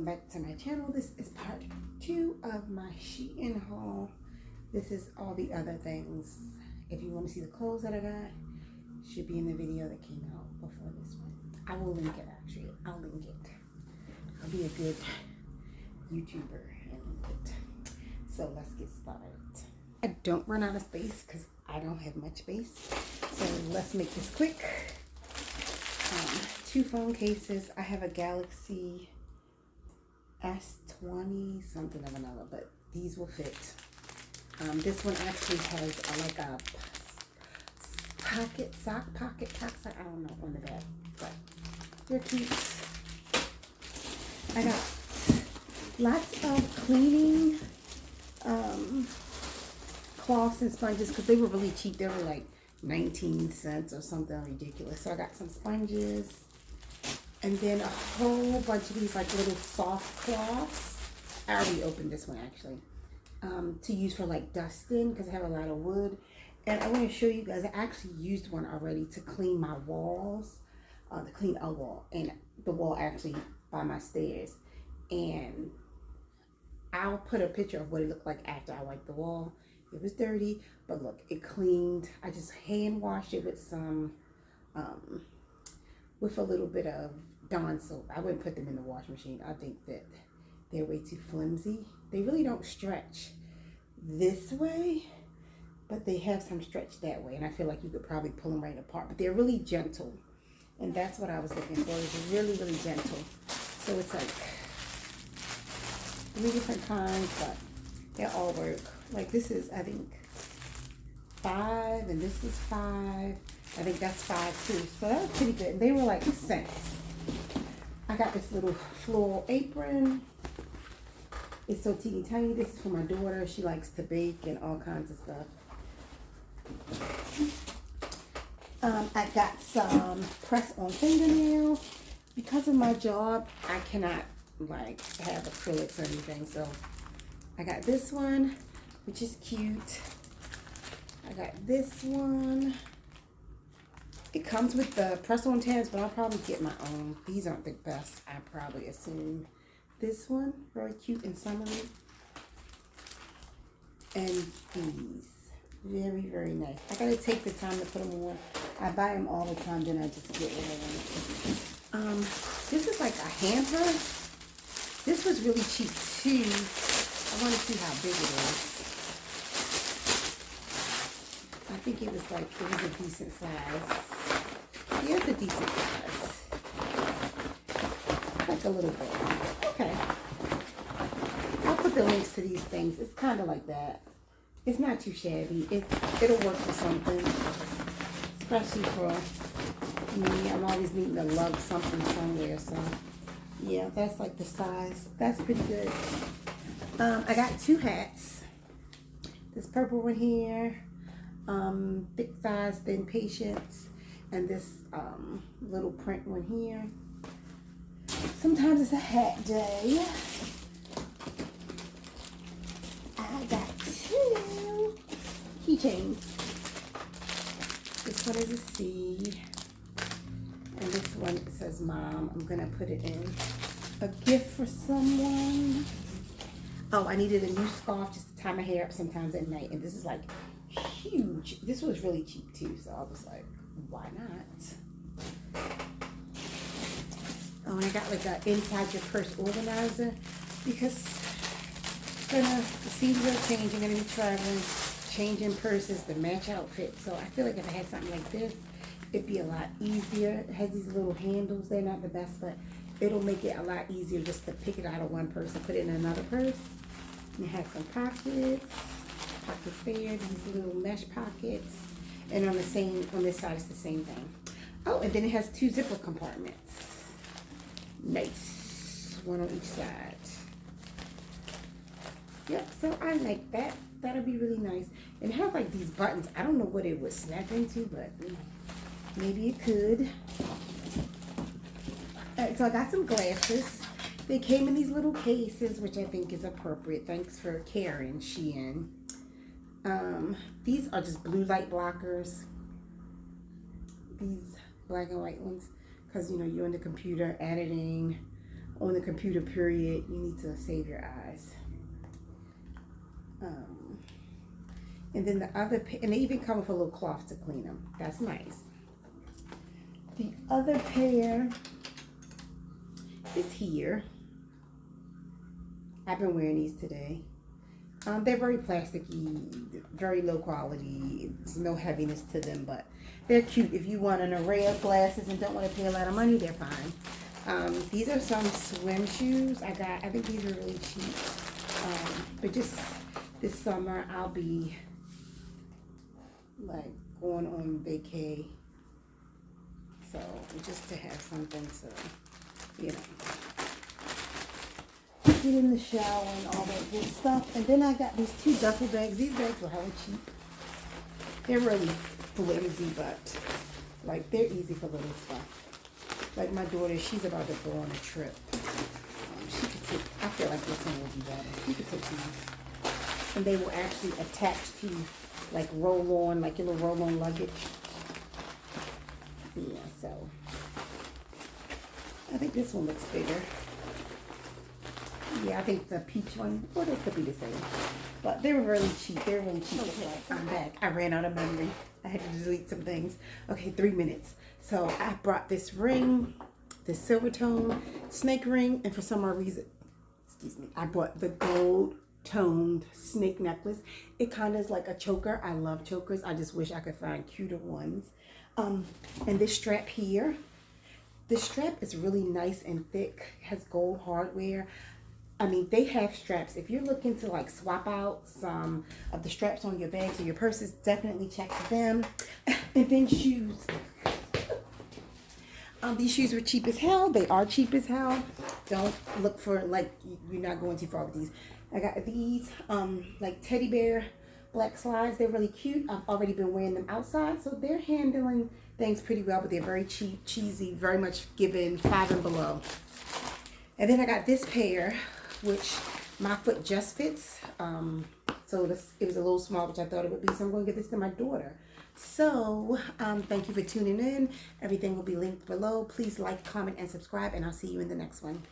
welcome back to my channel. This is part 2 of my Shein haul. This is all the other things. If you want to see the clothes that I got, should be in the video that came out before this one. I will link it actually. I'll link it. I'll be a good YouTuber and link it. So let's get started. I don't run out of space because I don't have much space. So let's make this quick. 2 phone cases. I have a Galaxy S20 something of another, but these will fit. This one actually has like a sock pocket, I don't know, on the back, but they're cute. I got lots of cleaning cloths and sponges because they were really cheap. They were like 19 cents or something ridiculous. So I got some sponges and then a whole bunch of these like little soft cloths. I already opened this one actually, to use for like dusting because I have a lot of wood. And I want to show you guys, I actually used one already to clean my walls, to clean a wall, and the wall actually by my stairs. And I'll put a picture of what it looked like after I wiped the wall. It was dirty, but look, it cleaned. I just hand washed it with some, with a little bit of Dawn soap. I wouldn't put them in the washing machine. I think that they're way too flimsy. They really don't stretch this way, but they have some stretch that way. And I feel like you could probably pull them right apart, but they're really gentle. And that's what I was looking for. It's really, really gentle. So it's like 3 different kinds, but they all work. Like this is, I think, 5, and this is 5. I think that's 5 too. So that was pretty good. And they were like cents. I got this little floral apron. It's so teeny tiny. This is for my daughter. She likes to bake and all kinds of stuff. I got some press-on fingernails. Because of my job, I cannot like have acrylics or anything. So I got this one, which is cute. I got this one. It comes with the press-on tabs, but I'll probably get my own. These aren't the best, I probably assume. This one, very cute and summery. And these, very, very nice. I gotta take the time to put them on. I buy them all the time, then I just get rid of them. This is like a hamper. This was really cheap too. I want to see how big it is. I think it was a decent size. Yeah, it's a decent size. Like a little bit. Okay. I'll put the links to these things. It's kind of like that. It's not too shabby. It'll work for something. Especially for me. I'm always needing to lug something somewhere. So, yeah, that's like the size. That's pretty good. I got 2 hats. This purple one here. Thick thighs, thin patience. And this little print one here. Sometimes it's a hat day. I got 2 keychains. This one is a C. And this one says Mom. I'm going to put it in a gift for someone. Oh, I needed a new scarf just to tie my hair up sometimes at night. And this is like huge. This was really cheap too. So I was like, why not? Oh, and I got like a inside your purse organizer because the seasons are changing. I'm going to be traveling, changing purses to match outfits. So I feel like if I had something like this, it'd be a lot easier. It has these little handles. They're not the best, but it'll make it a lot easier just to pick it out of one purse and put it in another purse. And it has some pockets there, these little mesh pockets. And on this side, it's the same thing. Oh, and then it has 2 zipper compartments. Nice. One on each side. Yep, so I like that. That'll be really nice. And it has like these buttons. I don't know what it would snap into, but maybe it could. Alright, so I got some glasses. They came in these little cases, which I think is appropriate. Thanks for Karen, Shein. These are just blue light blockers. These black and white ones. Because, you know, you're in the computer editing on the computer, period, you need to save your eyes. And then the other, and they even come with a little cloth to clean them. That's nice. The other pair is here. I've been wearing these today. They're very plasticky, very low quality. There's no heaviness to them, but they're cute. If you want an array of glasses and don't want to pay a lot of money, they're fine. These are some swim shoes I think these are really cheap. But just this summer, I'll be like going on vacay. So just to have something to, you know, get in the shower and all that good stuff. And then I got these 2 duffel bags. These bags were hella cheap. They're really flimsy, but like they're easy for little stuff. Like my daughter, she's about to go on a trip. She could take, I feel like this one would be better. She could take these. And they will actually attach to like roll on, like your little roll on luggage. Yeah, so I think this one looks bigger. Yeah, I think the peach one, or they could be the same. But they were really cheap. They're really cheap. Okay, I'm back. I ran out of memory. I had to delete some things. Okay, 3 minutes. So I brought this ring, this silver tone snake ring, and for some odd reason, excuse me, I bought the gold toned snake necklace. It kind of is like a choker. I love chokers. I just wish I could find cuter ones. And this strap here, this strap is really nice and thick, has gold hardware. I mean, they have straps. If you're looking to like swap out some of the straps on your bags or your purses, definitely check them. And then shoes. These shoes were cheap as hell. They are cheap as hell. Don't look for, like, you're not going too far with these. I got these like teddy bear black slides. They're really cute. I've already been wearing them outside, so they're handling things pretty well, but they're very cheap, cheesy, very much given 5 and below. And then I got this pair, which my foot just fits. So it was a little small, which I thought it would be. So I'm going to give this to my daughter. So thank you for tuning in. Everything will be linked below. Please like, comment, and subscribe, and I'll see you in the next one.